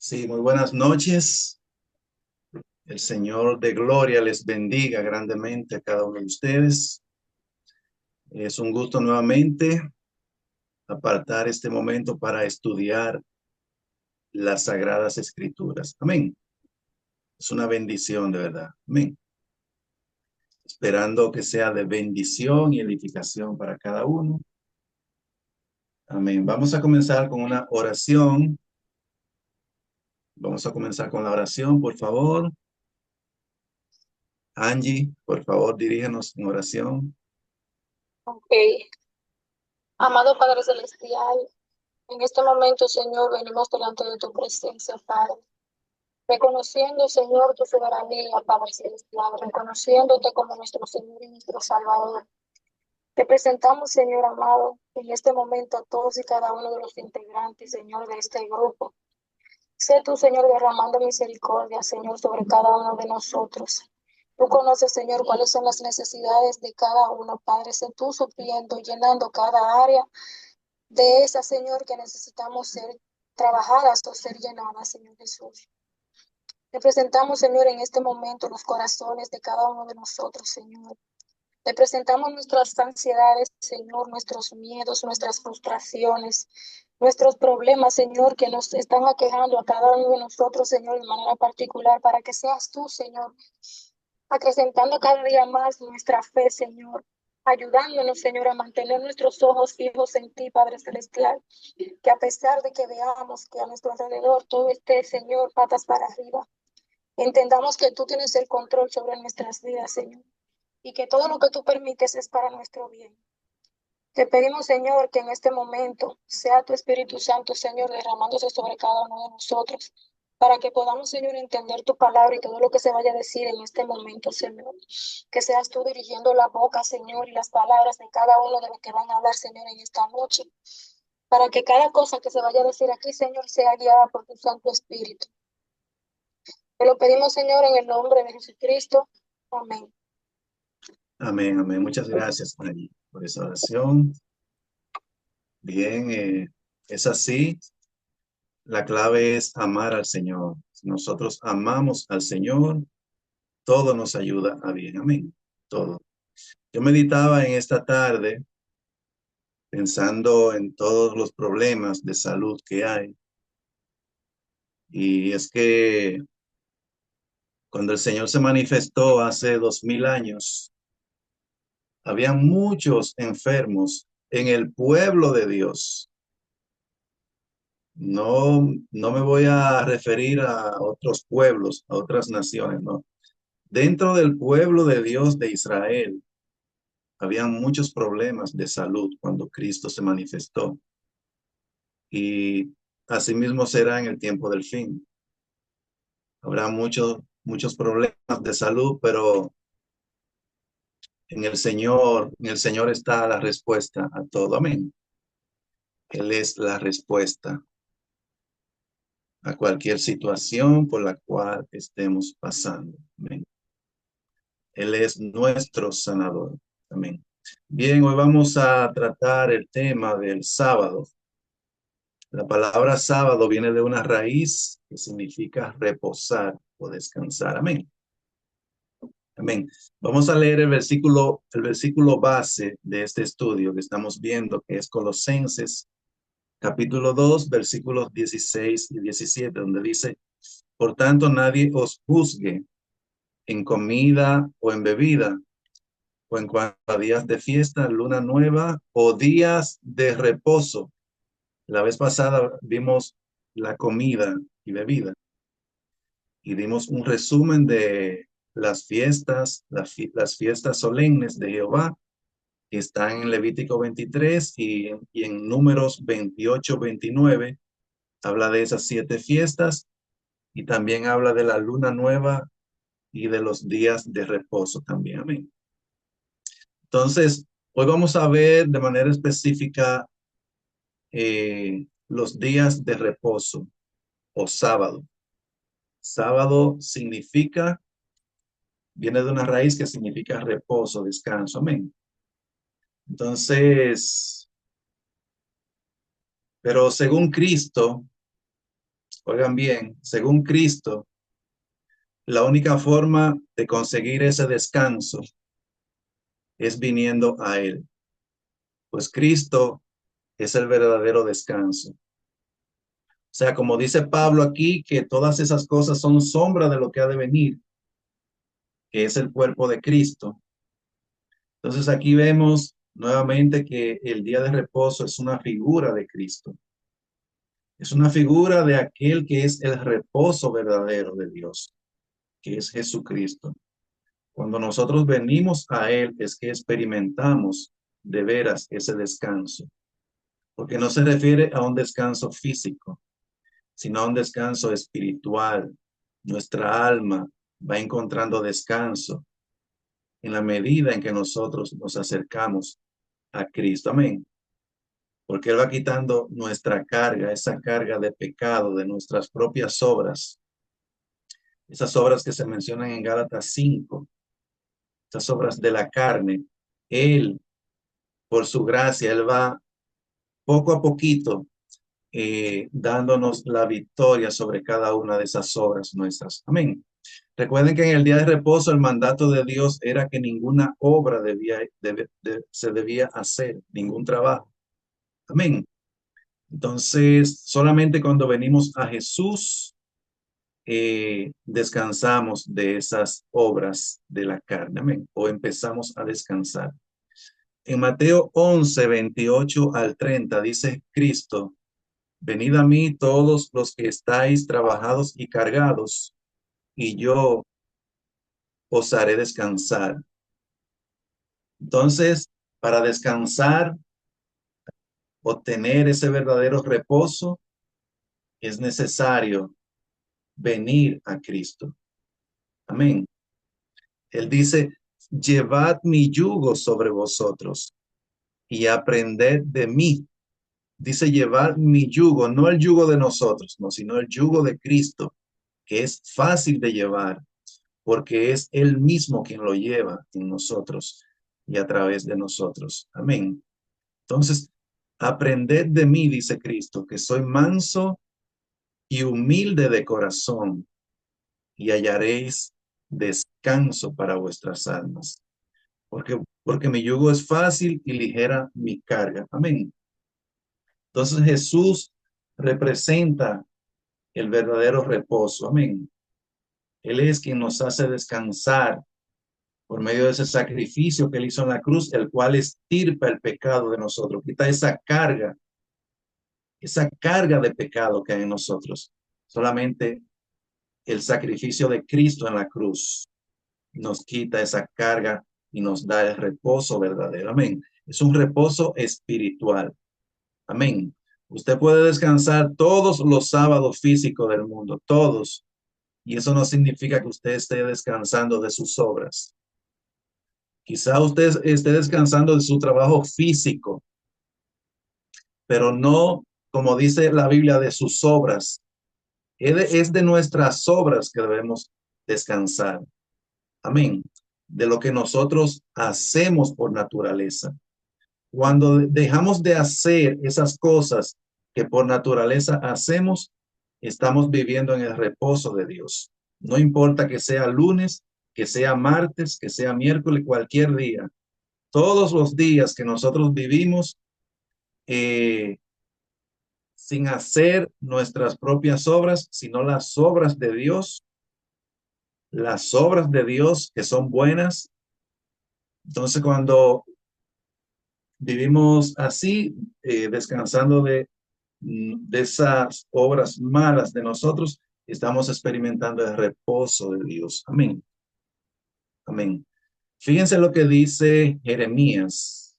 Sí, muy buenas noches. El Señor de gloria les bendiga grandemente a cada uno de ustedes. Es un gusto nuevamente apartar este momento para estudiar las Sagradas Escrituras. Amén. Es una bendición de verdad. Amén. Esperando que sea de bendición y edificación para cada uno. Amén. Vamos a comenzar con una oración. Vamos a comenzar con la oración, por favor. Angie, por favor, diríjanos en oración. Ok, amado Padre Celestial, en este momento, Señor, venimos delante de tu presencia, Padre, reconociendo, Señor, tu soberanía, Padre Celestial, reconociéndote como nuestro Señor y nuestro Salvador. Te presentamos, Señor amado, en este momento a todos y cada uno de los integrantes, Señor, de este grupo. Sé tú, Señor, derramando misericordia, Señor, sobre cada uno de nosotros. Tú conoces, Señor, cuáles son las necesidades de cada uno, Padre. Sé tú supliendo, llenando cada área de esa, Señor, que necesitamos ser trabajadas o ser llenadas, Señor Jesús. Te presentamos, Señor, en este momento los corazones de cada uno de nosotros, Señor. Te presentamos nuestras ansiedades, Señor, nuestros miedos, nuestras frustraciones, nuestros problemas, Señor, que nos están aquejando a cada uno de nosotros, Señor, de manera particular, para que seas tú, Señor, acrecentando cada día más nuestra fe, Señor, ayudándonos, Señor, a mantener nuestros ojos fijos en ti, Padre Celestial, que a pesar de que veamos que a nuestro alrededor todo esté, Señor, patas para arriba, entendamos que tú tienes el control sobre nuestras vidas, Señor, y que todo lo que tú permites es para nuestro bien. Te pedimos, Señor, que en este momento sea tu Espíritu Santo, Señor, derramándose sobre cada uno de nosotros, para que podamos, Señor, entender tu palabra y todo lo que se vaya a decir en este momento, Señor. Que seas tú dirigiendo la boca, Señor, y las palabras de cada uno de los que van a hablar, Señor, en esta noche, para que cada cosa que se vaya a decir aquí, Señor, sea guiada por tu Santo Espíritu. Te lo pedimos, Señor, en el nombre de Jesucristo. Amén. Amén, amén. Muchas gracias, Angie, por esa oración. Bien, es así. La clave es amar al Señor. Si nosotros amamos al Señor, todo nos ayuda a bien. Amén. Todo. Yo meditaba en esta tarde pensando en todos los problemas de salud que hay. Y es que cuando el Señor se manifestó hace 2000 años, había muchos enfermos en el pueblo de Dios. No, no me voy a referir a otros pueblos, a otras naciones, no. Dentro del pueblo de Dios de Israel, había muchos problemas de salud cuando Cristo se manifestó. Y asimismo será en el tiempo del fin. Habrá muchos problemas de salud, pero en el Señor está la respuesta a todo. Amén. Él es la respuesta a cualquier situación por la cual estemos pasando. Amén. Él es nuestro sanador. Amén. Bien, hoy vamos a tratar el tema del sábado. La palabra sábado viene de una raíz que significa reposar o descansar. Amén. Amén. Vamos a leer el versículo base de este estudio que estamos viendo, que es Colosenses, capítulo 2, versículos 16 y 17, donde dice: por tanto, nadie os juzgue en comida o en bebida, o en cuanto a días de fiesta, luna nueva o días de reposo. La vez pasada vimos la comida y bebida y dimos un resumen de las fiestas, las fiestas solemnes de Jehová, que están en Levítico 23 y en Números 28, 29. Habla de esas 7 fiestas y también habla de la luna nueva y de los días de reposo también. Amén. Entonces, hoy vamos a ver de manera específica los días de reposo o sábado. Sábado viene de una raíz que significa reposo, descanso. Amén. Entonces, pero según Cristo, Oigan bien, según Cristo, la única forma de conseguir ese descanso es viniendo a Él. Pues Cristo es el verdadero descanso. O sea, como dice Pablo aquí, que todas esas cosas son sombra de lo que ha de venir, que es el cuerpo de Cristo. Entonces aquí vemos nuevamente que el día de reposo es una figura de Cristo. Es una figura de aquel que es el reposo verdadero de Dios, que es Jesucristo. Cuando nosotros venimos a Él es que experimentamos de veras ese descanso, porque no se refiere a un descanso físico, sino a un descanso espiritual. Nuestra alma va encontrando descanso en la medida en que nosotros nos acercamos a Cristo. Amén. Porque Él va quitando nuestra carga, esa carga de pecado, de nuestras propias obras, esas obras que se mencionan en Gálatas 5, esas obras de la carne. Él, por su gracia, Él va poco a poquito dándonos la victoria sobre cada una de esas obras nuestras. Amén. Recuerden que en el día de reposo el mandato de Dios era que ninguna obra se debía hacer, ningún trabajo. Amén. Entonces, solamente cuando venimos a Jesús, descansamos de esas obras de la carne. Amén. O empezamos a descansar. En Mateo 11, 28 al 30 dice Cristo: venid a mí todos los que estáis trabajados y cargados, y yo os haré descansar. Entonces, para descansar, obtener ese verdadero reposo, es necesario venir a Cristo. Amén. Él dice: llevad mi yugo sobre vosotros y aprended de mí. Dice llevar mi yugo, no el yugo de nosotros, no, sino el yugo de Cristo, que es fácil de llevar, porque es Él mismo quien lo lleva en nosotros y a través de nosotros. Amén. Entonces, aprended de mí, dice Cristo, que soy manso y humilde de corazón, y hallaréis descanso para vuestras almas. Porque mi yugo es fácil y ligera mi carga. Amén. Entonces Jesús representa el verdadero reposo. Amén. Él es quien nos hace descansar por medio de ese sacrificio que Él hizo en la cruz, el cual extirpa el pecado de nosotros, quita esa carga de pecado que hay en nosotros. Solamente el sacrificio de Cristo en la cruz nos quita esa carga y nos da el reposo verdadero. Amén. Es un reposo espiritual. Amén. Usted puede descansar todos los sábados físicos del mundo, todos. Y eso no significa que usted esté descansando de sus obras. Quizá usted esté descansando de su trabajo físico, pero no, como dice la Biblia, de sus obras. Es de nuestras obras que debemos descansar. Amén. De lo que nosotros hacemos por naturaleza. Cuando dejamos de hacer esas cosas que por naturaleza hacemos, estamos viviendo en el reposo de Dios. No importa que sea lunes, que sea martes, que sea miércoles, cualquier día. Todos los días que nosotros vivimos sin hacer nuestras propias obras, sino las obras de Dios que son buenas. Entonces, cuando vivimos así, descansando de esas obras malas de nosotros, estamos experimentando el reposo de Dios. Amén. Amén. Fíjense lo que dice Jeremías.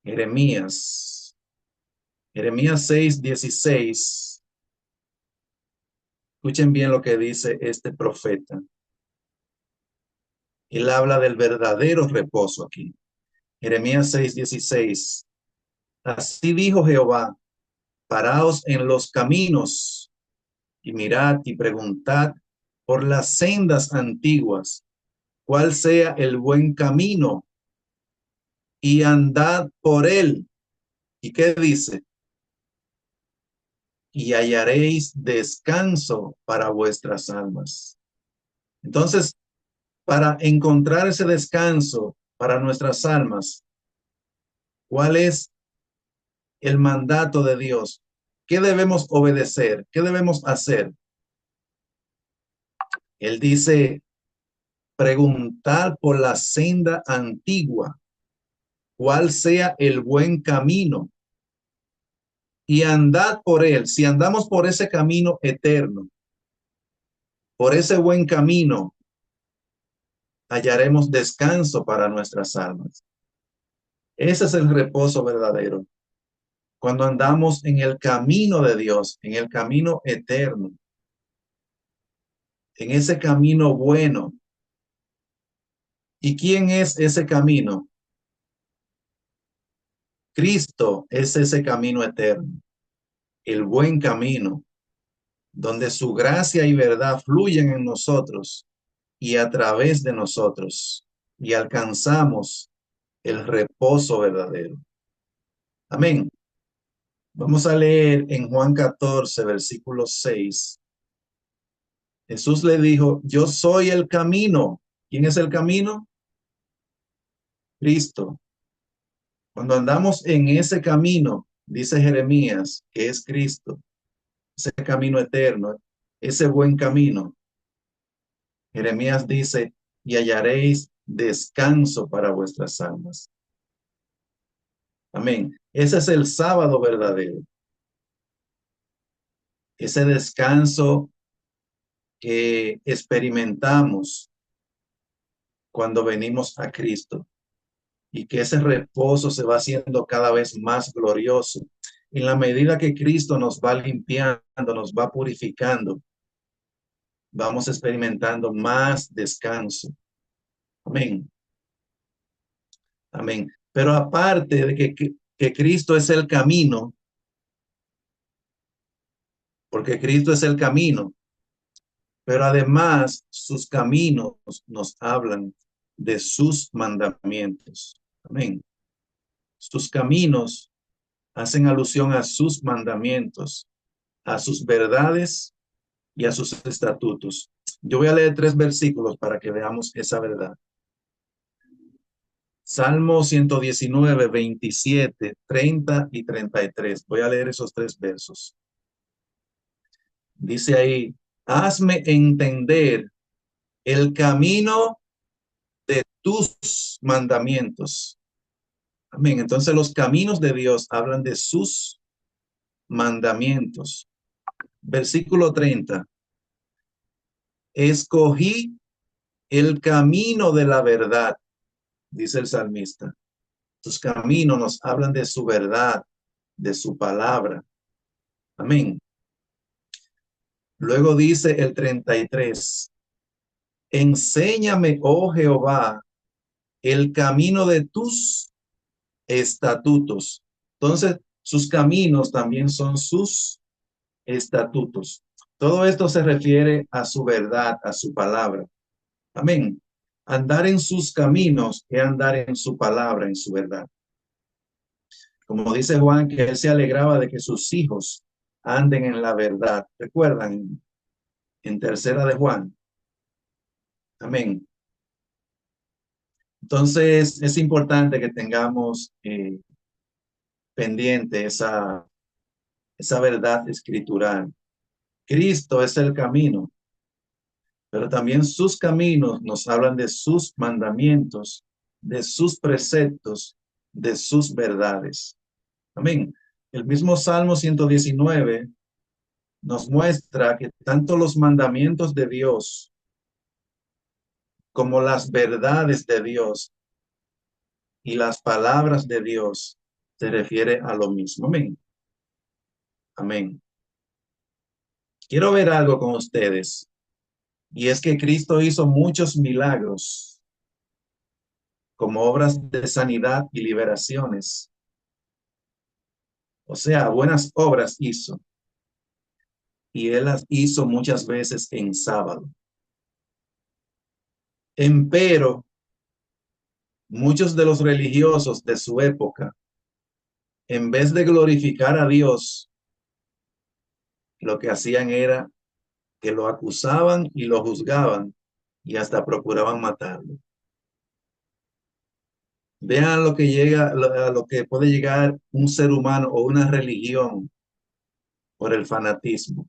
Jeremías 6:16. Escuchen bien lo que dice este profeta. Él habla del verdadero reposo aquí. Jeremías 6:16. Así dijo Jehová: paraos en los caminos y mirad y preguntad por las sendas antiguas, cuál sea el buen camino, y andad por él. ¿Y qué dice? y hallaréis descanso para vuestras almas. Entonces, para encontrar ese descanso para nuestras almas, ¿cuál es el mandato de Dios? ¿Qué debemos obedecer? ¿Qué debemos hacer? Él dice, preguntar por la senda antigua, cuál sea el buen camino, y andad por él. Si andamos por ese camino eterno, por ese buen camino, hallaremos descanso para nuestras almas. Ese es el reposo verdadero. Cuando andamos en el camino de Dios, en el camino eterno, en ese camino bueno. ¿Y quién es ese camino? Cristo es ese camino eterno, el buen camino, donde su gracia y verdad fluyen en nosotros y a través de nosotros, y alcanzamos el reposo verdadero. Amén. Vamos a leer en Juan 14, versículo 6. Jesús le dijo, yo soy el camino. ¿Quién es el camino? Cristo. Cuando andamos en ese camino, dice Jeremías, que es Cristo, ese camino eterno, ese buen camino. Jeremías dice, y hallaréis descanso para vuestras almas. Amén. Ese es el sábado verdadero. Ese descanso que experimentamos cuando venimos a Cristo, y que ese reposo se va haciendo cada vez más glorioso en la medida que Cristo nos va limpiando, nos va purificando, vamos experimentando más descanso. Amén. Amén. Pero aparte de que Cristo es el camino, porque Cristo es el camino, pero además sus caminos nos hablan de sus mandamientos. Amén. Sus caminos hacen alusión a sus mandamientos, a sus verdades y a sus estatutos. Yo voy a leer 3 versículos para que veamos esa verdad. Salmo 119, 27, 30 y 33. Voy a leer esos 3 versos. Dice ahí, hazme entender el camino de tus mandamientos. Amén. Entonces los caminos de Dios hablan de sus mandamientos. Versículo 30. Escogí el camino de la verdad, dice el salmista. Sus caminos nos hablan de su verdad, de su palabra. Amén. Luego dice el 33. Enséñame, oh Jehová, el camino de tus estatutos. Entonces, sus caminos también son sus estatutos. Todo esto se refiere a su verdad, a su palabra. Amén. Andar en sus caminos es andar en su palabra, en su verdad. Como dice Juan, que él se alegraba de que sus hijos anden en la verdad. ¿Recuerdan? En tercera de Juan. Amén. Entonces, es importante que tengamos pendiente esa verdad escritural. Cristo es el camino, pero también sus caminos nos hablan de sus mandamientos, de sus preceptos, de sus verdades. Amén. El mismo Salmo 119 nos muestra que tanto los mandamientos de Dios como las verdades de Dios y las palabras de Dios se refiere a lo mismo. Amén. Amén. Quiero ver algo con ustedes, y es que Cristo hizo muchos milagros como obras de sanidad y liberaciones. O sea, buenas obras hizo, y él las hizo muchas veces en sábado. Empero, muchos de los religiosos de su época, en vez de glorificar a Dios, Lo que hacían era que lo acusaban y lo juzgaban y hasta procuraban matarlo. Vean a lo que llega, a lo que puede llegar un ser humano o una religión por el fanatismo.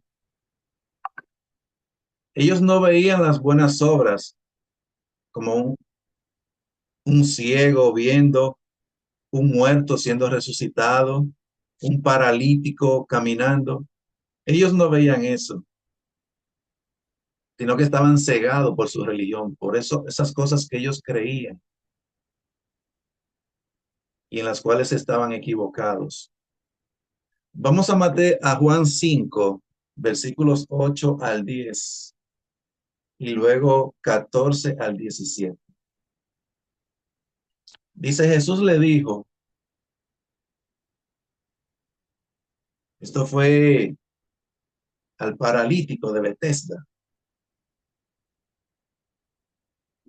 Ellos no veían las buenas obras como un ciego viendo, un muerto siendo resucitado, un paralítico caminando. Ellos no veían eso, sino que estaban cegados por su religión, por eso esas cosas que ellos creían y en las cuales estaban equivocados. Vamos a Juan 5, versículos 8 al 10 y luego 14 al 17. Dice, Jesús le dijo, esto fue al paralítico de Betesda.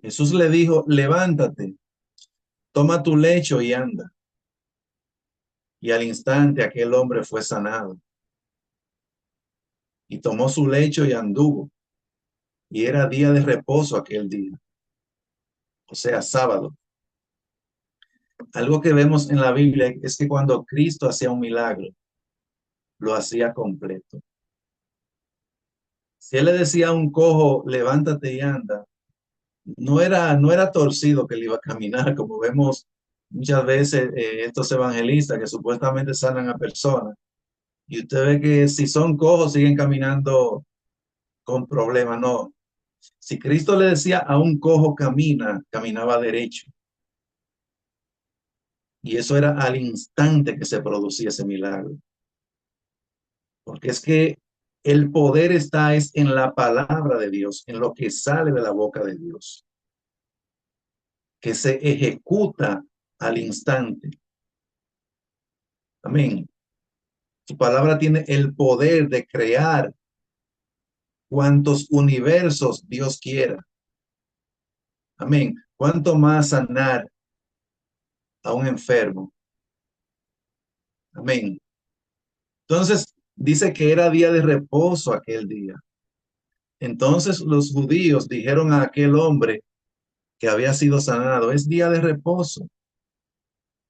Jesús le dijo, levántate, toma tu lecho y anda. Y al instante aquel hombre fue sanado. Y tomó su lecho y anduvo. Y era día de reposo aquel día, o sea, sábado. Algo que vemos en la Biblia es que cuando Cristo hacía un milagro, lo hacía completo. Si él le decía a un cojo, levántate y anda, no era torcido que él iba a caminar, como vemos muchas veces estos evangelistas que supuestamente sanan a personas. Y usted ve que si son cojos siguen caminando con problemas. No. Si Cristo le decía a un cojo camina, caminaba derecho. Y eso era al instante que se producía ese milagro. Porque es que el poder está es en la palabra de Dios, en lo que sale de la boca de Dios, que se ejecuta al instante. Amén. Su palabra tiene el poder de crear cuantos universos Dios quiera. Amén. Cuánto más sanar a un enfermo. Amén. Entonces, dice que era día de reposo aquel día. Entonces los judíos dijeron a aquel hombre que había sido sanado, es día de reposo,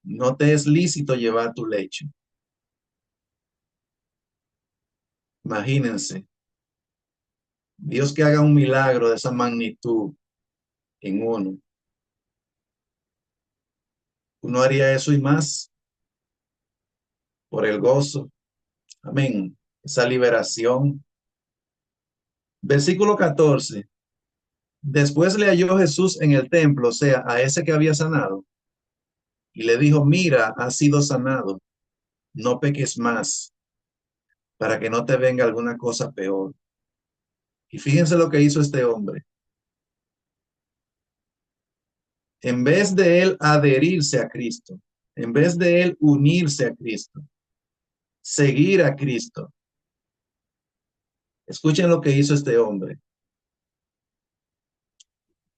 no te es lícito llevar tu lecho. Imagínense, Dios que haga un milagro de esa magnitud en uno. Uno haría eso y más por el gozo. Amén. Esa liberación. Versículo 14. Después le halló Jesús en el templo, o sea, a ese que había sanado, y le dijo, mira, has sido sanado, no peques más, para que no te venga alguna cosa peor. Y fíjense lo que hizo este hombre. En vez de él adherirse a Cristo, en vez de él unirse a Cristo, seguir a Cristo, escuchen lo que hizo este hombre.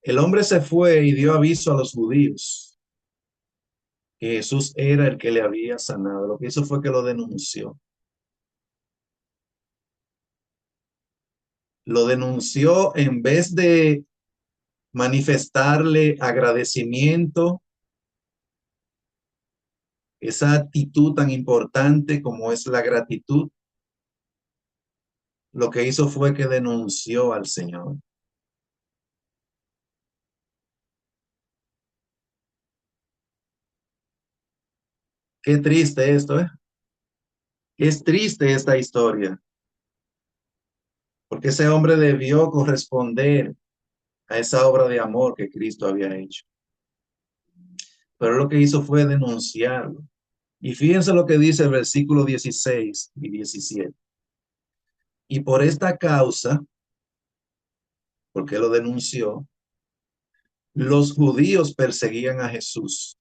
El hombre se fue y dio aviso a los judíos que Jesús era el que le había sanado. Lo que hizo fue que lo denunció. Lo denunció en vez de manifestarle agradecimiento, esa actitud tan importante como es la gratitud. Lo que hizo fue que denunció al Señor. Qué triste esto, ¿eh? Es triste esta historia, porque ese hombre debió corresponder a esa obra de amor que Cristo había hecho. Pero lo que hizo fue denunciarlo. Y fíjense lo que dice el versículo 16 y 17. Y por esta causa, porque lo denunció, los judíos perseguían a Jesús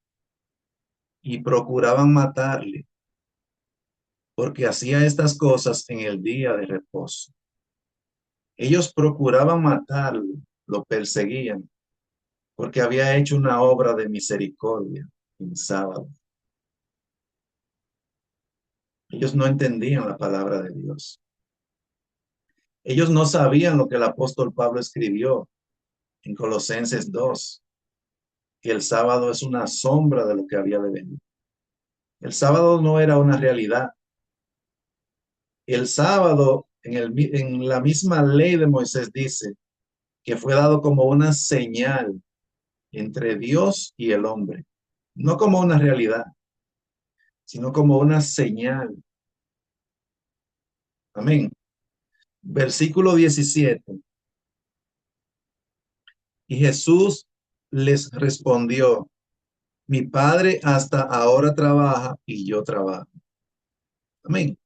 y procuraban matarle, porque hacía estas cosas en el día de reposo. Ellos procuraban matarlo, lo perseguían, porque había hecho una obra de misericordia en sábado. Ellos no entendían la palabra de Dios. Ellos no sabían lo que el apóstol Pablo escribió en Colosenses 2, que el sábado es una sombra de lo que había de venir. El sábado no era una realidad. El sábado, en la misma ley de Moisés dice que fue dado como una señal entre Dios y el hombre, no como una realidad, sino como una señal. Amén. Versículo 17. Y Jesús les respondió, mi Padre hasta ahora trabaja y yo trabajo. Amén.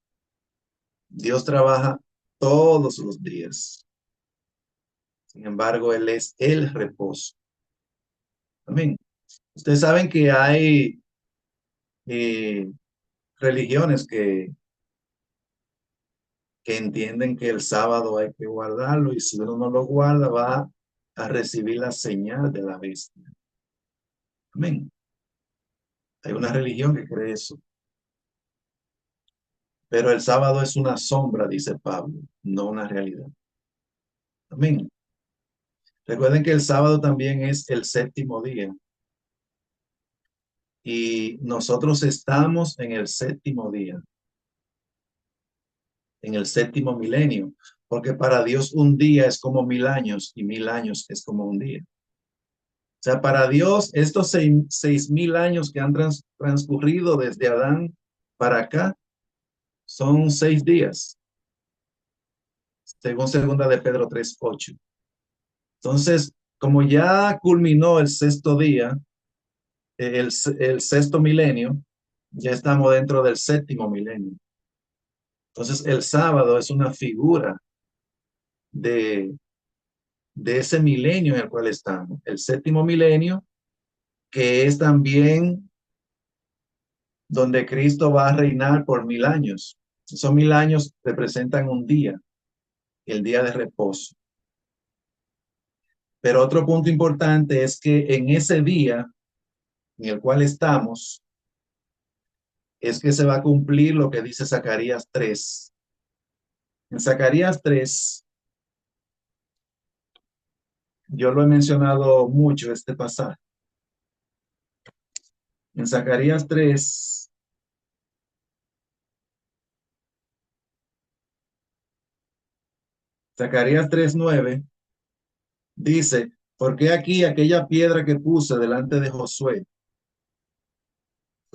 Dios trabaja todos los días. Sin embargo, Él es el reposo. Amén. Ustedes saben que hay eh, religiones que entienden que el sábado hay que guardarlo y si uno no lo guarda va a recibir la señal de la bestia. Amén. Hay una religión que cree eso. Pero el sábado es una sombra, dice Pablo, no una realidad. Amén. Recuerden que el sábado también es el séptimo día y nosotros estamos en el séptimo día, en el séptimo milenio, porque para Dios un día es como 1000 años y 1000 años es como un día. O sea, para Dios estos 6000 años que han transcurrido desde Adán para acá son 6 días, según segunda de Pedro 3:8. Entonces, como ya culminó el sexto día, el sexto milenio, ya estamos dentro del séptimo milenio. Entonces, el sábado es una figura de, de ese milenio en el cual estamos. El séptimo milenio, que es también donde Cristo va a reinar por 1000 años. Esos 1000 años representan un día, el día de reposo. Pero otro punto importante es que en ese día en el cual estamos, es que se va a cumplir lo que dice Zacarías 3. En Zacarías 3, yo lo he mencionado mucho este pasaje. En Zacarías 3, Zacarías 3:9 dice, porque aquí aquella piedra que puse delante de Josué,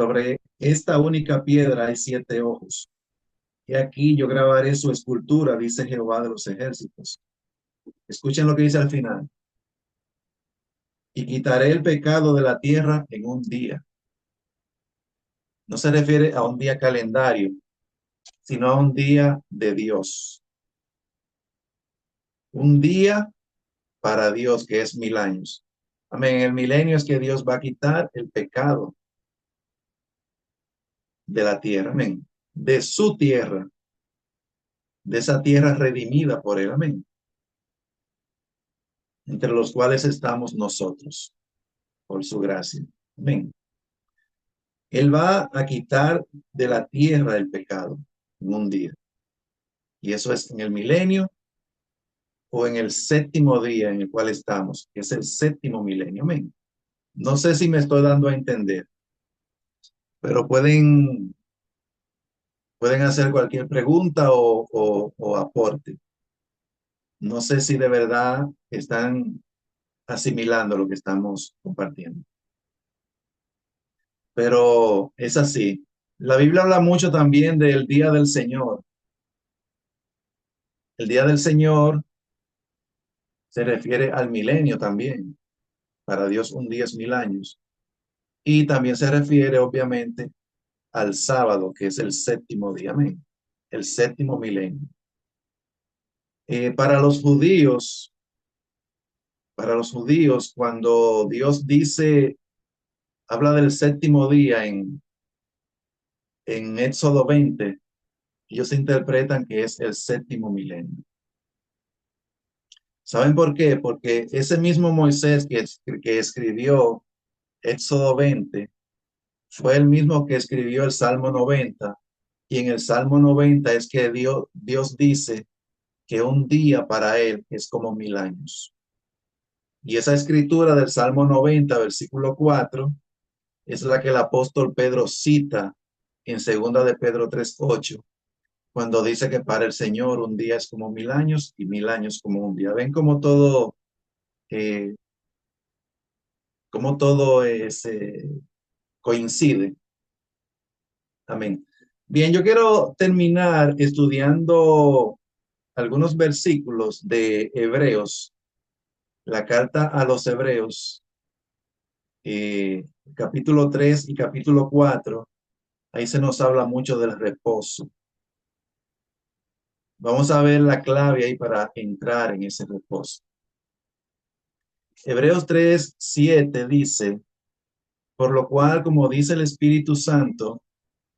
sobre esta única piedra hay 7 ojos. Y aquí yo grabaré su escultura, dice Jehová de los ejércitos. Escuchen lo que dice al final. Y quitaré el pecado de la tierra en un día. No se refiere a un día calendario, sino a un día de Dios. Un día para Dios que es 1000 años. Amén. El milenio es que Dios va a quitar el pecado de la tierra. Amén. De su tierra, de esa tierra redimida por él. Amén. Entre los cuales estamos nosotros, por su gracia. Amén. Él va a quitar de la tierra el pecado en un día. Y eso es en el milenio o en el séptimo día en el cual estamos, que es el séptimo milenio. Amén. No sé si me estoy dando a entender, pero pueden hacer cualquier pregunta o aporte. No sé si de verdad están asimilando lo que estamos compartiendo, pero es así. La Biblia habla mucho también del día del Señor. El día del Señor se refiere al milenio también. Para Dios un día es 1000 años. Y también se refiere obviamente al sábado, que es el séptimo día. Amén. El séptimo milenio. Para los judíos, cuando Dios dice, habla del séptimo día en Éxodo 20, ellos interpretan que es el séptimo milenio. ¿Saben por qué? Porque ese mismo Moisés que escribió Éxodo 20 fue el mismo que escribió el Salmo 90. Y en el Salmo 90 es que Dios dice que un día para él es como 1000 años. Y esa escritura del Salmo 90, versículo 4, es la que el apóstol Pedro cita en segunda de Pedro 3:8, cuando dice que para el Señor un día es como 1000 años y 1000 años como un día. Ven eh, cómo todo coincide. Amén. Bien, yo quiero terminar estudiando algunos versículos de Hebreos, la carta a los Hebreos, eh, capítulo 3 y capítulo 4. Ahí se nos habla mucho del reposo. Vamos a ver la clave ahí para entrar en ese reposo. Hebreos 3:7 dice, por lo cual, como dice el Espíritu Santo,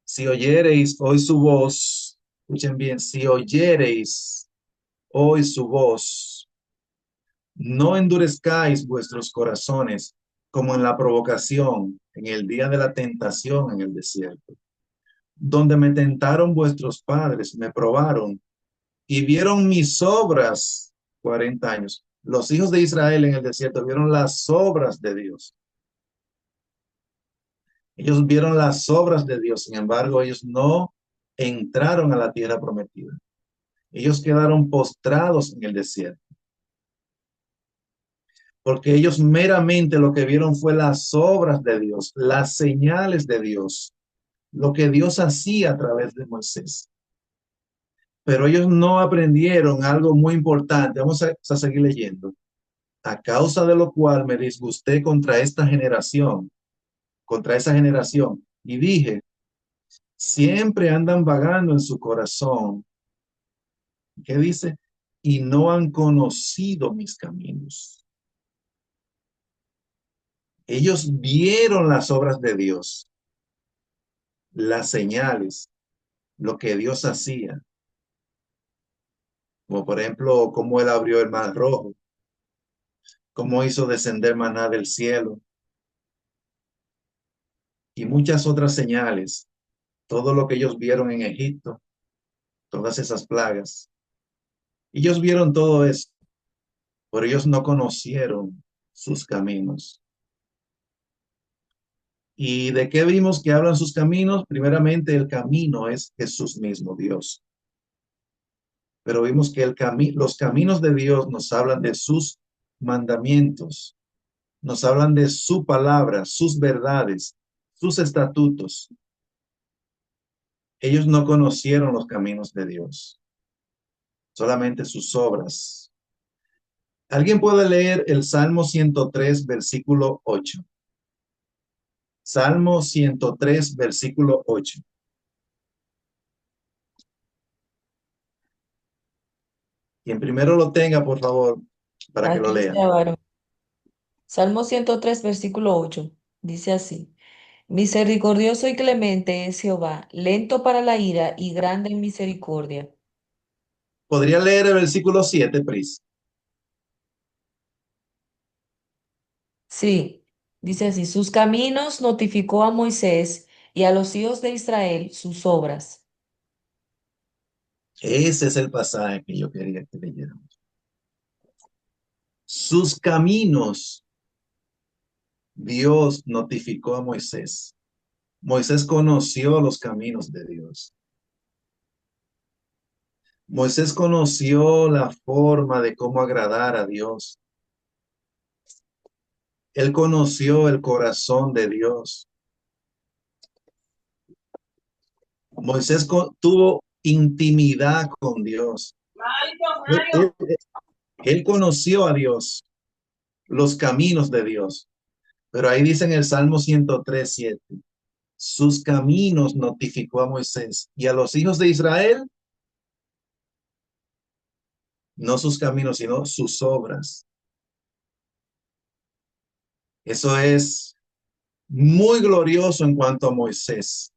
si oyereis hoy su voz, escuchen bien, si oyereis hoy su voz, no endurezcáis vuestros corazones como en la provocación, en el día de la tentación en el desierto, donde me tentaron vuestros padres, me probaron y vieron mis obras 40 años. Los hijos de Israel en el desierto vieron las obras de Dios. Ellos vieron las obras de Dios, sin embargo, ellos no entraron a la tierra prometida. Ellos quedaron postrados en el desierto, porque ellos meramente lo que vieron fue las obras de Dios, las señales de Dios, lo que Dios hacía a través de Moisés. Pero ellos no aprendieron algo muy importante. Vamos a seguir leyendo. A causa de lo cual me disgusté contra esa generación, y dije, siempre andan vagando en su corazón. ¿Qué dice? Y no han conocido mis caminos. Ellos vieron las obras de Dios, las señales, lo que Dios hacía, como por ejemplo, cómo él abrió el mar rojo, cómo hizo descender maná del cielo y muchas otras señales, todo lo que ellos vieron en Egipto, todas esas plagas. Ellos vieron todo eso, pero ellos no conocieron sus caminos. ¿Y de qué vimos que hablan sus caminos? Primeramente, el camino es Jesús mismo, Dios. Pero vimos que los caminos de Dios nos hablan de sus mandamientos, nos hablan de su palabra, sus verdades, sus estatutos. Ellos no conocieron los caminos de Dios, solamente sus obras. ¿Alguien puede leer el Salmo 103, versículo 8? Salmo 103, versículo 8. Quien primero lo tenga, por favor, para que lo Aquí lea. está, varón. Salmo 103, versículo 8. Dice así: Misericordioso y clemente es Jehová, lento para la ira y grande en misericordia. ¿Podría leer el versículo 7, Pris? Sí, dice así: sus caminos notificó a Moisés y a los hijos de Israel sus obras. Ese es el pasaje que yo quería que leyéramos. Sus caminos, Dios notificó a Moisés. Moisés conoció los caminos de Dios. Moisés conoció la forma de cómo agradar a Dios. Él conoció el corazón de Dios. Moisés tuvo intimidad con Dios. Él, él- él conoció a Dios, los caminos de Dios. Pero ahí dice en el Salmo 103:7, sus caminos notificó a Moisés y a los hijos de Israel, no sus caminos, sino sus obras. Eso es muy glorioso en cuanto a Moisés,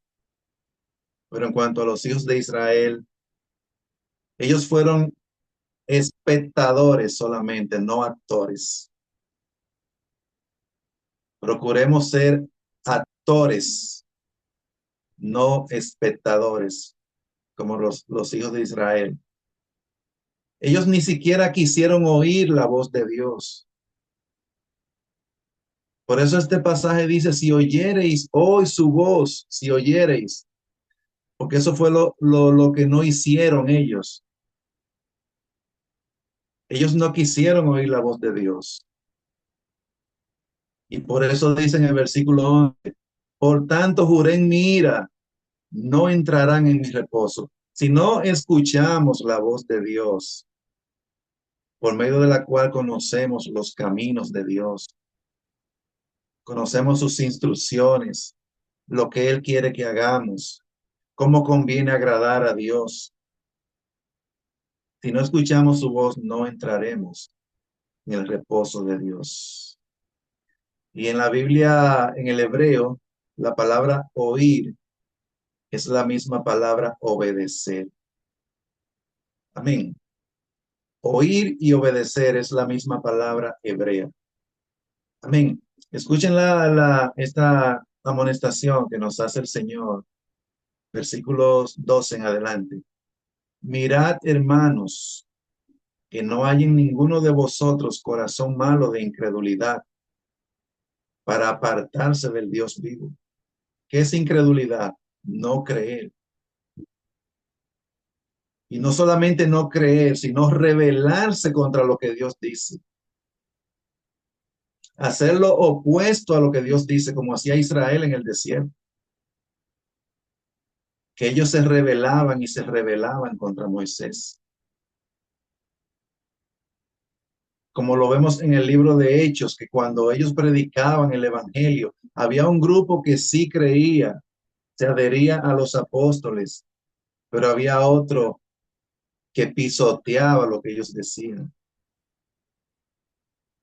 pero en cuanto a los hijos de Israel, ellos fueron espectadores solamente, no actores. Procuremos ser actores, no espectadores, como los hijos de Israel. Ellos ni siquiera quisieron oír la voz de Dios. Por eso este pasaje dice, si oyereis hoy su voz, si oyereis, porque eso fue lo que no hicieron ellos. Ellos no quisieron oír la voz de Dios. Y por eso dice en el versículo 11, por tanto juré en mi ira, no entrarán en mi reposo. Si no escuchamos la voz de Dios, por medio de la cual conocemos los caminos de Dios, conocemos sus instrucciones, lo que Él quiere que hagamos, cómo conviene agradar a Dios. Si no escuchamos su voz, no entraremos en el reposo de Dios. Y en la Biblia, en el hebreo, la palabra oír es la misma palabra obedecer. Amén. Oír y obedecer es la misma palabra hebrea. Amén. Escuchen esta amonestación que nos hace el Señor, versículos 12 en adelante. Mirad, hermanos, que no hay en ninguno de vosotros corazón malo de incredulidad para apartarse del Dios vivo. ¿Qué es incredulidad? No creer. Y no solamente no creer, sino rebelarse contra lo que Dios dice. Hacer lo opuesto a lo que Dios dice, como hacía Israel en el desierto. Que ellos se rebelaban y se rebelaban contra Moisés. Como lo vemos en el libro de Hechos, que cuando ellos predicaban el evangelio, había un grupo que sí creía, se adhería a los apóstoles, pero había otro que pisoteaba lo que ellos decían.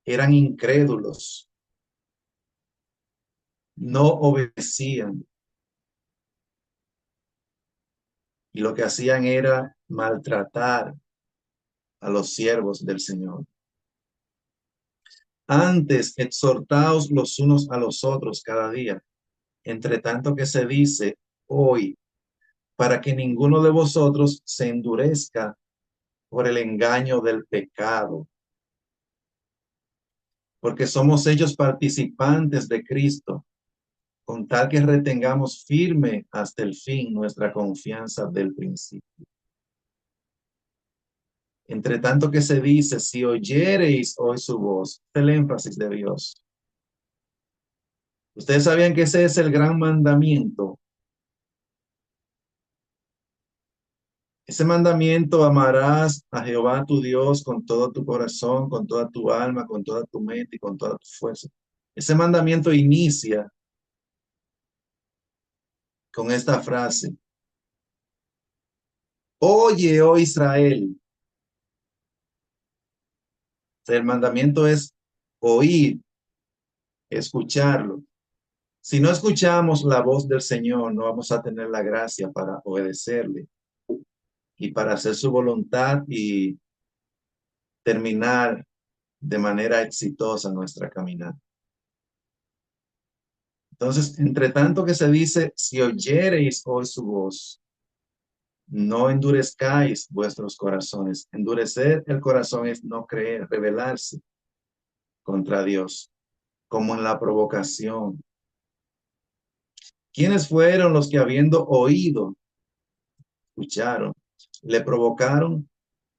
Eran incrédulos, no obedecían y lo que hacían era maltratar a los siervos del Señor. Antes, exhortaos los unos a los otros cada día, entre tanto que se dice hoy, para que ninguno de vosotros se endurezca por el engaño del pecado, porque somos hechos participantes de Cristo, con tal que retengamos firme hasta el fin nuestra confianza del principio. Entre tanto que se dice, si oyereis hoy su voz, el énfasis de Dios. Ustedes sabían que ese es el gran mandamiento. Ese mandamiento, amarás a Jehová tu Dios con todo tu corazón, con toda tu alma, con toda tu mente y con toda tu fuerza. Ese mandamiento inicia con esta frase. Oye, oh Israel. El mandamiento es oír, escucharlo. Si no escuchamos la voz del Señor, no vamos a tener la gracia para obedecerle y para hacer su voluntad y terminar de manera exitosa nuestra caminata. Entonces, entre tanto que se dice, si oyereis hoy su voz, no endurezcáis vuestros corazones. Endurecer el corazón es no creer, rebelarse contra Dios, como en la provocación. ¿Quiénes fueron los que habiendo oído, escucharon, le provocaron?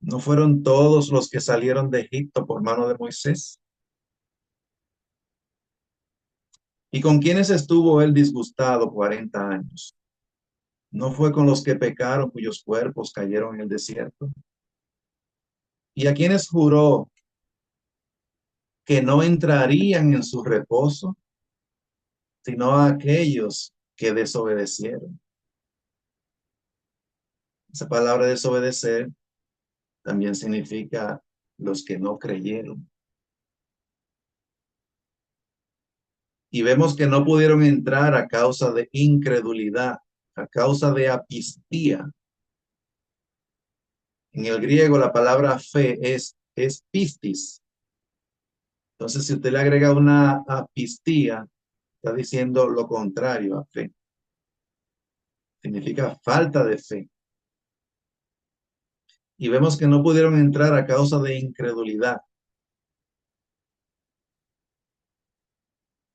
¿No fueron todos los que salieron de Egipto por mano de Moisés? ¿Y con quiénes estuvo él disgustado 40 años? ¿No fue con los que pecaron, cuyos cuerpos cayeron en el desierto? ¿Y a quienes juró que no entrarían en su reposo, sino a aquellos que desobedecieron? Esa palabra desobedecer también significa los que no creyeron. Y vemos que no pudieron entrar a causa de incredulidad, a causa de apistía. En el griego la palabra fe es pistis. Entonces, si usted le agrega una apistía, está diciendo lo contrario a fe. Significa falta de fe. Y vemos que no pudieron entrar a causa de incredulidad.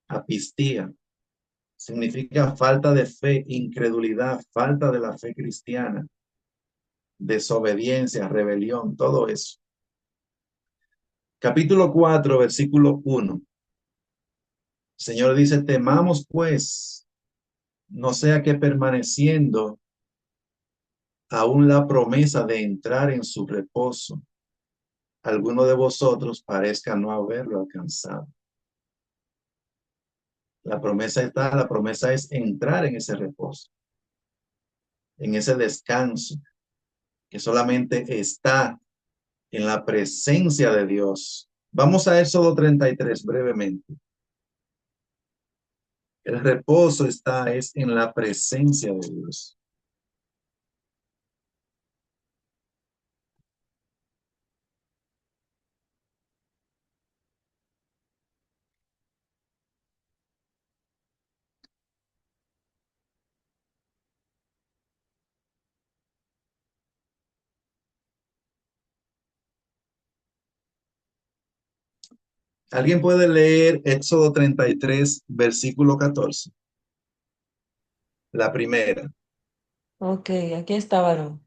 Apistía significa falta de fe, incredulidad, falta de la fe cristiana, desobediencia, rebelión, todo eso. Capítulo 4, versículo 1. El Señor dice, temamos pues, no sea que permaneciendo aún la promesa de entrar en su reposo, alguno de vosotros parezca no haberlo alcanzado. La promesa está, la promesa es entrar en ese reposo, en ese descanso, que solamente está en la presencia de Dios. Vamos a Éxodo 33 brevemente. El reposo está es en la presencia de Dios. ¿Alguien puede leer Éxodo 33, versículo 14? La primera. Ok, aquí está, varón.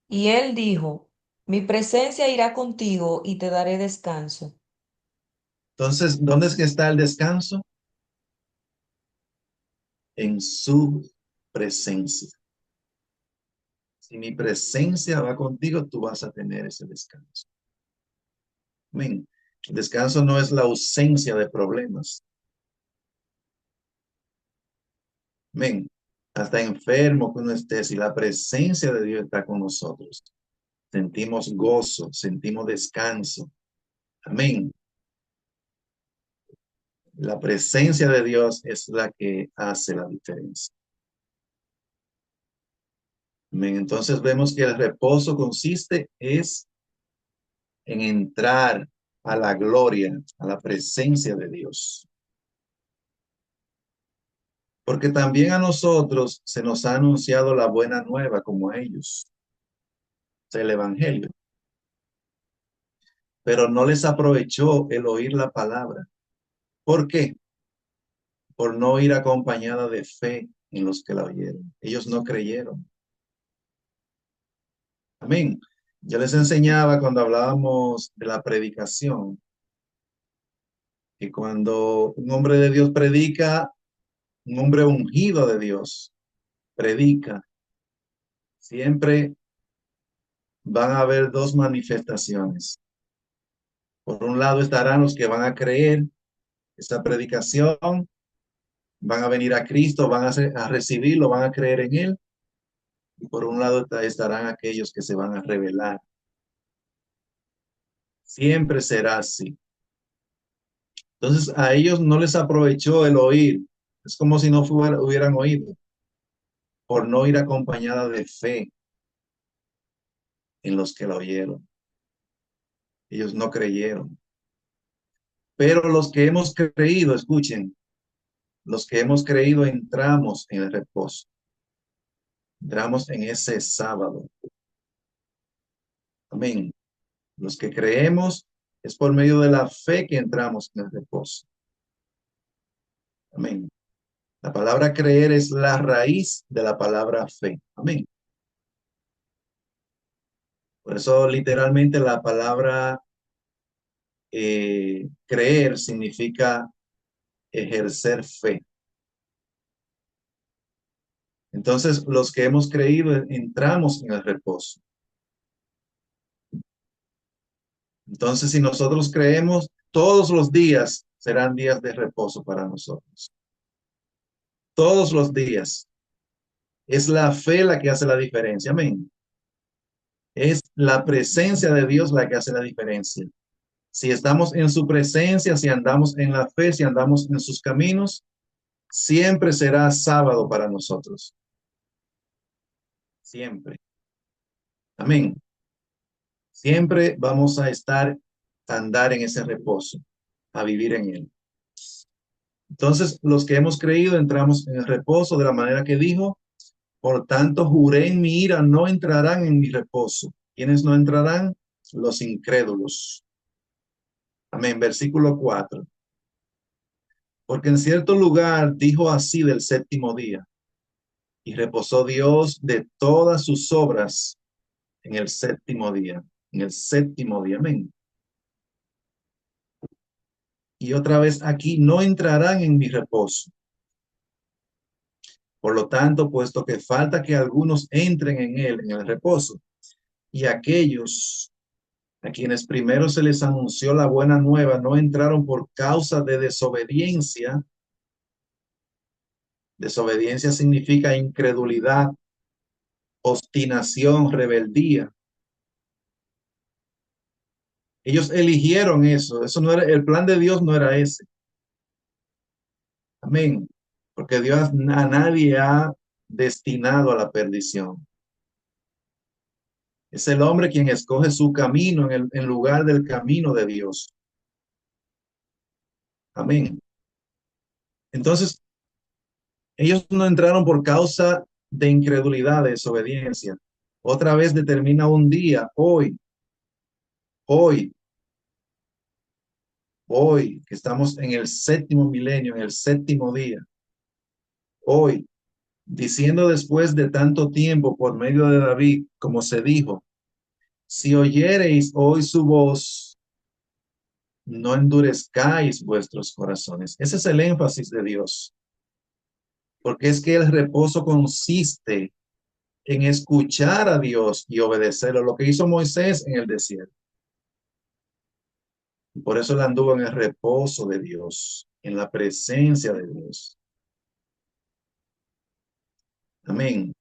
Y él dijo, mi presencia irá contigo y te daré descanso. Entonces, ¿dónde es que está el descanso? En su presencia. Si mi presencia va contigo, tú vas a tener ese descanso. Amén. El descanso no es la ausencia de problemas. Amén. Hasta enfermo que uno esté, si la presencia de Dios está con nosotros, sentimos gozo, sentimos descanso. Amén. La presencia de Dios es la que hace la diferencia. Amén. Entonces vemos que el reposo consiste en entrar a la gloria, a la presencia de Dios. Porque también a nosotros se nos ha anunciado la buena nueva como a ellos, el evangelio. Pero no les aprovechó el oír la palabra. ¿Por qué? Por no ir acompañada de fe en los que la oyeron. Ellos no creyeron. Amén. Yo les enseñaba cuando hablábamos de la predicación, que cuando un hombre de Dios predica, un hombre ungido de Dios predica, siempre van a haber dos manifestaciones. Por un lado estarán los que van a creer esa predicación, van a venir a Cristo, a recibirlo, van a creer en Él. Y por un lado estarán aquellos que se van a rebelar. Siempre será así. Entonces a ellos no les aprovechó el oír. Es como si no hubieran oído, por no ir acompañada de fe en los que la oyeron. Ellos no creyeron. Pero los que hemos creído, escuchen, los que hemos creído entramos en el reposo. Entramos en ese sábado. Amén. Los que creemos es por medio de la fe que entramos en el reposo. Amén. La palabra creer es la raíz de la palabra fe. Amén. Por eso literalmente la palabra creer significa ejercer fe. Entonces, los que hemos creído entramos en el reposo. Entonces, si nosotros creemos, todos los días serán días de reposo para nosotros. Todos los días. Es la fe la que hace la diferencia. Amén. Es la presencia de Dios la que hace la diferencia. Si estamos en su presencia, si andamos en la fe, si andamos en sus caminos, siempre será sábado para nosotros. Siempre. Amén. Siempre vamos a andar en ese reposo, a vivir en él. Entonces, los que hemos creído entramos en el reposo de la manera que dijo, Por tanto, juré en mi ira, no entrarán en mi reposo. ¿Quiénes no entrarán? Los incrédulos. Amén. Versículo 4. Porque en cierto lugar dijo así del séptimo día, y reposó Dios de todas sus obras en el séptimo día. En el séptimo día. Amén. Y otra vez aquí, no entrarán en mi reposo. Por lo tanto, puesto que falta que algunos entren en él, en el reposo, y aquellos a quienes primero se les anunció la buena nueva no entraron por causa de desobediencia. Desobediencia significa incredulidad, obstinación, rebeldía. Ellos eligieron eso. Eso no era, el plan de Dios no era ese. Amén. Porque Dios a nadie ha destinado a la perdición. Es el hombre quien escoge su camino en lugar del camino de Dios. Amén. Entonces, ellos no entraron por causa de incredulidad, de desobediencia. Otra vez determina un día, hoy, que estamos en el séptimo milenio, en el séptimo día. Hoy, diciendo después de tanto tiempo por medio de David, como se dijo, si oyereis hoy su voz, no endurezcáis vuestros corazones. Ese es el énfasis de Dios, porque es que el reposo consiste en escuchar a Dios y obedecerlo, lo que hizo Moisés en el desierto. Y por eso él anduvo en el reposo de Dios, en la presencia de Dios. Amén.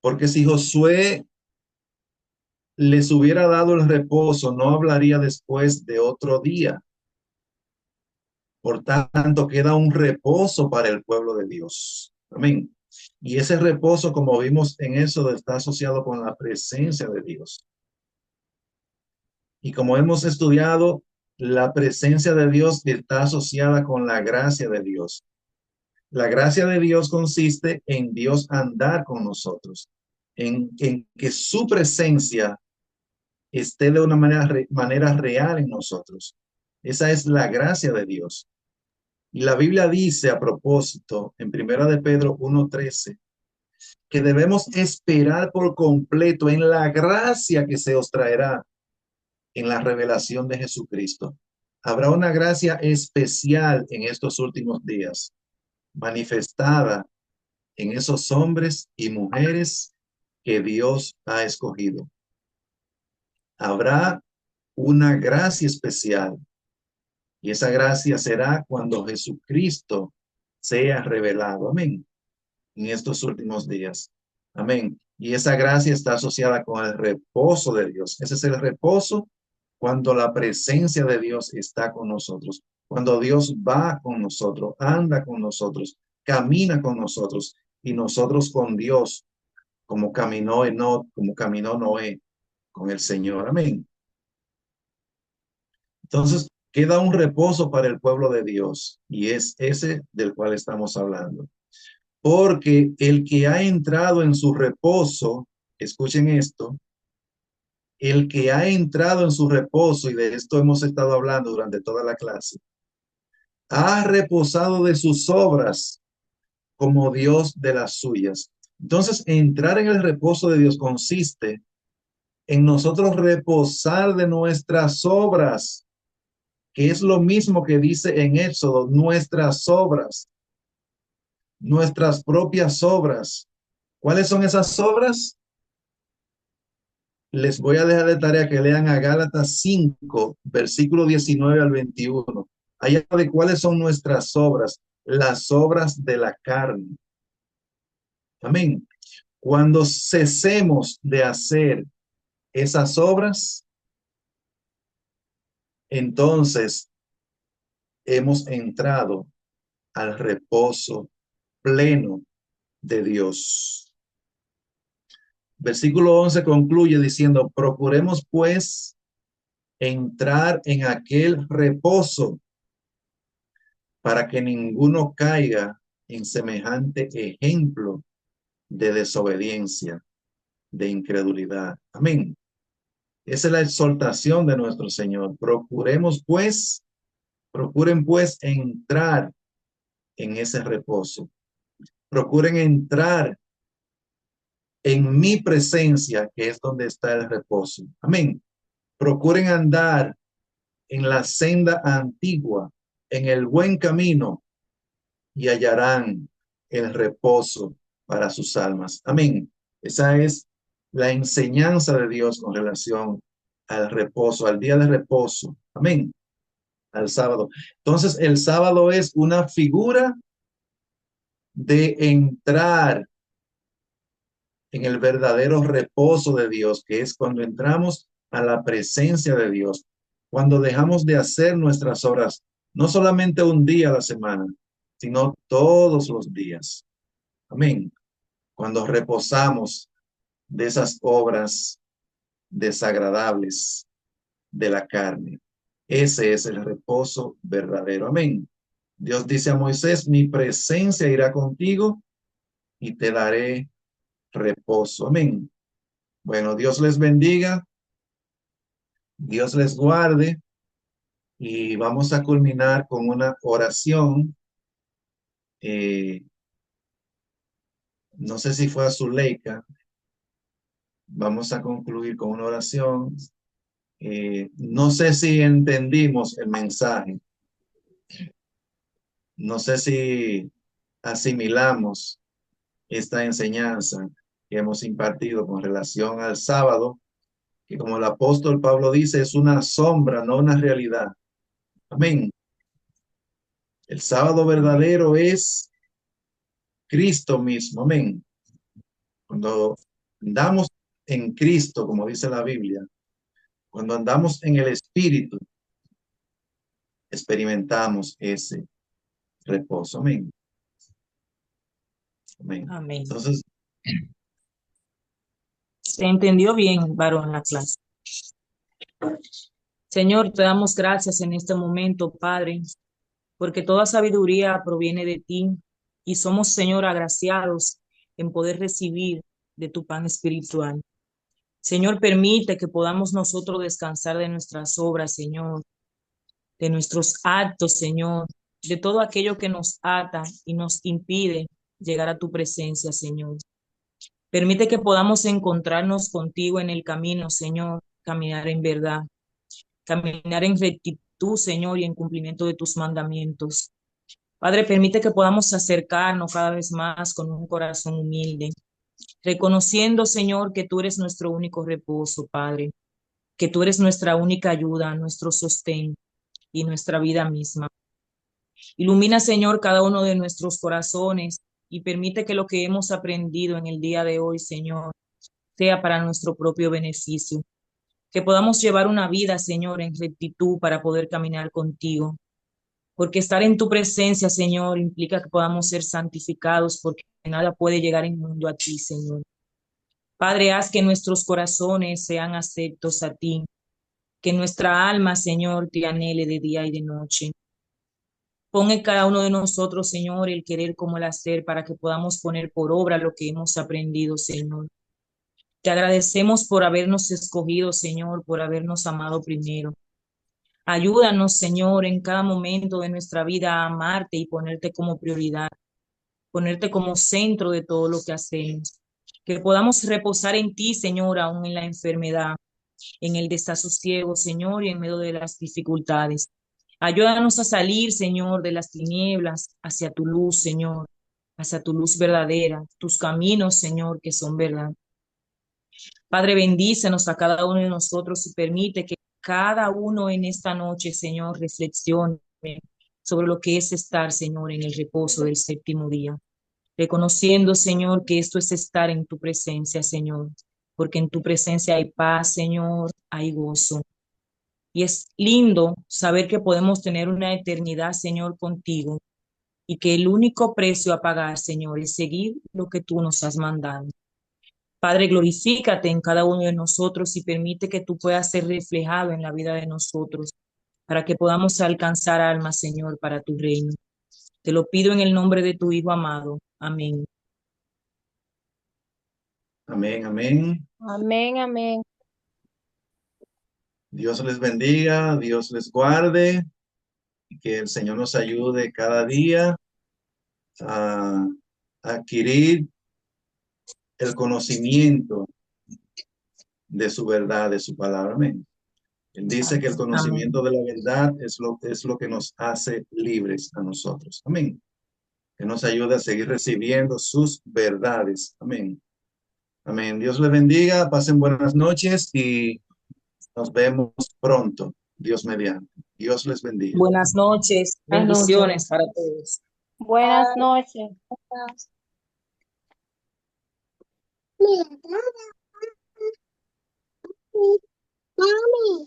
Porque si Josué les hubiera dado el reposo, no hablaría después de otro día. Por tanto, queda un reposo para el pueblo de Dios. Amén. Y ese reposo, como vimos en eso, está asociado con la presencia de Dios. Y como hemos estudiado, la presencia de Dios está asociada con la gracia de Dios. La gracia de Dios consiste en Dios andar con nosotros, en que su presencia esté de una manera real en nosotros. Esa es la gracia de Dios. Y la Biblia dice a propósito, en Primera de Pedro 1:13, que debemos esperar por completo en la gracia que se os traerá en la revelación de Jesucristo. Habrá una gracia especial en estos últimos días, manifestada en esos hombres y mujeres que Dios ha escogido. Habrá una gracia especial y esa gracia será cuando Jesucristo sea revelado. Amén. En estos últimos días. Amén. Y esa gracia está asociada con el reposo de Dios. Ese es el reposo cuando la presencia de Dios está con nosotros. Cuando Dios va con nosotros, anda con nosotros, camina con nosotros y nosotros con Dios, como caminó Enoc, como caminó Noé con el Señor. Amén. Entonces, queda un reposo para el pueblo de Dios y es ese del cual estamos hablando. Porque el que ha entrado en su reposo, escuchen esto, el que ha entrado en su reposo, y de esto hemos estado hablando durante toda la clase, ha reposado de sus obras como Dios de las suyas. Entonces, entrar en el reposo de Dios consiste en nosotros reposar de nuestras obras, que es lo mismo que dice en Éxodo, nuestras propias obras. ¿Cuáles son esas obras? Les voy a dejar de tarea que lean a Gálatas 5, versículo 19 al 21. Allá de cuáles son nuestras obras, las obras de la carne. Amén. Cuando cesemos de hacer esas obras, entonces hemos entrado al reposo pleno de Dios. Versículo 11 concluye diciendo, procuremos pues entrar en aquel reposo para que ninguno caiga en semejante ejemplo de desobediencia, de incredulidad. Amén. Esa es la exhortación de nuestro Señor. Procuren pues entrar en ese reposo. Procuren entrar en mi presencia, que es donde está el reposo. Amén. Procuren andar en la senda antigua, en el buen camino, y hallarán el reposo para sus almas. Amén. Esa es la enseñanza de Dios con relación al reposo, al día de reposo. Amén. Al sábado. Entonces, el sábado es una figura de entrar en el verdadero reposo de Dios, que es cuando entramos a la presencia de Dios, cuando dejamos de hacer nuestras obras, no solamente un día a la semana, sino todos los días. Amén. Cuando reposamos de esas obras desagradables de la carne. Ese es el reposo verdadero. Amén. Dios dice a Moisés, mi presencia irá contigo y te daré reposo. Amén. Bueno, Dios les bendiga, Dios les guarde y vamos a culminar con una oración. No sé si fue a Zuleika. Vamos a concluir con una oración. No sé si entendimos el mensaje. No sé si asimilamos esta enseñanza que hemos impartido con relación al sábado, que como el apóstol Pablo dice, es una sombra, no una realidad. Amén. El sábado verdadero es Cristo mismo. Amén. Cuando andamos en Cristo, como dice la Biblia, cuando andamos en el Espíritu, experimentamos ese reposo. Amén. Amén. Amén. Entonces, Se entendió bien, varón, la clase. Señor, te damos gracias en este momento, Padre, porque toda sabiduría proviene de ti y somos, Señor, agraciados en poder recibir de tu pan espiritual. Señor, permite que podamos nosotros descansar de nuestras obras, Señor, de nuestros actos, Señor, de todo aquello que nos ata y nos impide llegar a tu presencia, Señor. Permite que podamos encontrarnos contigo en el camino, Señor, caminar en verdad, caminar en rectitud, Señor, y en cumplimiento de tus mandamientos. Padre, permite que podamos acercarnos cada vez más con un corazón humilde, reconociendo, Señor, que tú eres nuestro único reposo, Padre, que tú eres nuestra única ayuda, nuestro sostén y nuestra vida misma. Ilumina, Señor, cada uno de nuestros corazones y permite que lo que hemos aprendido en el día de hoy, Señor, sea para nuestro propio beneficio. Que podamos llevar una vida, Señor, en rectitud para poder caminar contigo. Porque estar en tu presencia, Señor, implica que podamos ser santificados, porque nada puede llegar inmundo a ti, Señor. Padre, haz que nuestros corazones sean aceptos a ti, que nuestra alma, Señor, te anhele de día y de noche. Pon en cada uno de nosotros, Señor, el querer como el hacer para que podamos poner por obra lo que hemos aprendido, Señor. Te agradecemos por habernos escogido, Señor, por habernos amado primero. Ayúdanos, Señor, en cada momento de nuestra vida a amarte y ponerte como prioridad, ponerte como centro de todo lo que hacemos. Que podamos reposar en ti, Señor, aún en la enfermedad, en el desasosiego, Señor, y en medio de las dificultades. Ayúdanos a salir, Señor, de las tinieblas hacia tu luz, Señor, hacia tu luz verdadera, tus caminos, Señor, que son verdad. Padre, bendícenos a cada uno de nosotros y permite que cada uno en esta noche, Señor, reflexione sobre lo que es estar, Señor, en el reposo del séptimo día. Reconociendo, Señor, que esto es estar en tu presencia, Señor, porque en tu presencia hay paz, Señor, hay gozo. Y es lindo saber que podemos tener una eternidad, Señor, contigo y que el único precio a pagar, Señor, es seguir lo que tú nos has mandado. Padre, glorifícate en cada uno de nosotros y permite que tú puedas ser reflejado en la vida de nosotros para que podamos alcanzar almas, Señor, para tu reino. Te lo pido en el nombre de tu Hijo amado. Amén. Amén, amén. Amén, amén. Dios les bendiga, Dios les guarde, y que el Señor nos ayude cada día a adquirir el conocimiento de su verdad, de su palabra. Amén. Él dice que el Amén. conocimiento de la verdad es lo que nos hace libres a nosotros. Amén. Que nos ayude a seguir recibiendo sus verdades. Amén. Amén. Dios les bendiga, pasen buenas noches y nos vemos pronto. Dios mediante. Dios les bendiga. Buenas noches. Buenas noches. Bendiciones para todos. Buenas noches. Mami.